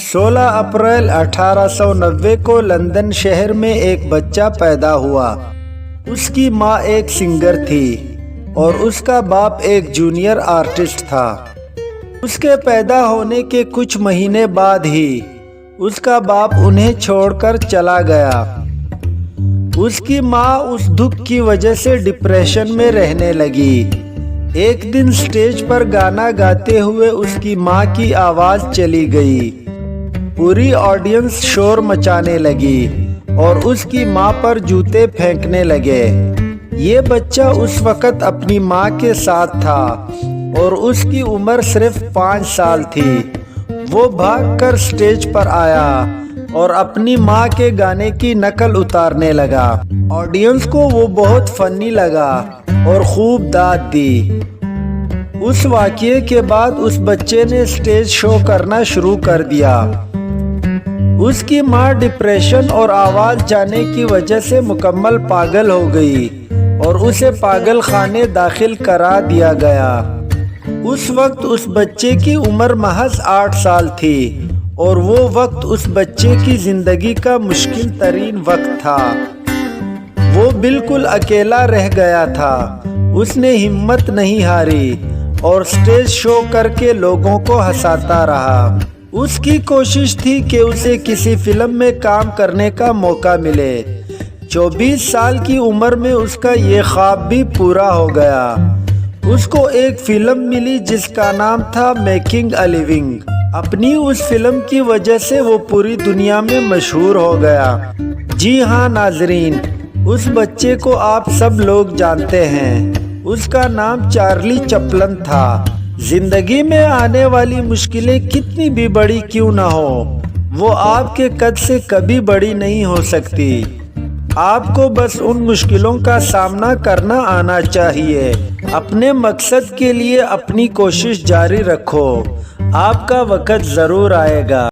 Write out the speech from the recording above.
16 अप्रैल 1890 को लंदन शहर में एक बच्चा पैदा हुआ। उसकी माँ एक सिंगर थी और उसका बाप एक जूनियर आर्टिस्ट था। उसके पैदा होने के कुछ महीने बाद ही उसका बाप उन्हें छोड़कर चला गया। उसकी माँ उस दुख की वजह से डिप्रेशन में रहने लगी। एक दिन स्टेज पर गाना गाते हुए उसकी माँ की आवाज़ चली गई। पूरी ऑडियंस शोर मचाने लगी और उसकी माँ पर जूते फेंकने लगे। ये बच्चा उस वक़्त अपनी माँ के साथ था और उसकी उम्र सिर्फ 5 साल थी। वो भागकर स्टेज पर आया और अपनी माँ के गाने की नकल उतारने लगा। ऑडियंस को वो बहुत फनी लगा और खूब दाद दी। उस वाक़ये के बाद उस बच्चे ने स्टेज शो करना शुरू कर दिया। उसकी माँ डिप्रेशन और आवाज़ जाने की वजह से मुकम्मल पागल हो गई और उसे पागल खाने दाखिल करा दिया गया। उस वक्त उस बच्चे की उम्र महज 8 साल थी और वो वक्त उस बच्चे की ज़िंदगी का मुश्किल तरीन वक्त था। वो बिल्कुल अकेला रह गया था। उसने हिम्मत नहीं हारी और स्टेज शो करके लोगों को हंसाता रहा। उसकी कोशिश थी कि उसे किसी फिल्म में काम करने का मौका मिले। 24 साल की उम्र में उसका ये ख्वाब भी पूरा हो गया। उसको एक फिल्म मिली जिसका नाम था मेकिंग अ लिविंग। अपनी उस फिल्म की वजह से वो पूरी दुनिया में मशहूर हो गया। जी हाँ नाजरीन, उस बच्चे को आप सब लोग जानते हैं। उसका नाम चार्ली चैपलिन था। जिंदगी में आने वाली मुश्किलें कितनी भी बड़ी क्यों ना हो, वो आपके कद से कभी बड़ी नहीं हो सकती। आपको बस उन मुश्किलों का सामना करना आना चाहिए। अपने मकसद के लिए अपनी कोशिश जारी रखो। आपका वक्त ज़रूर आएगा।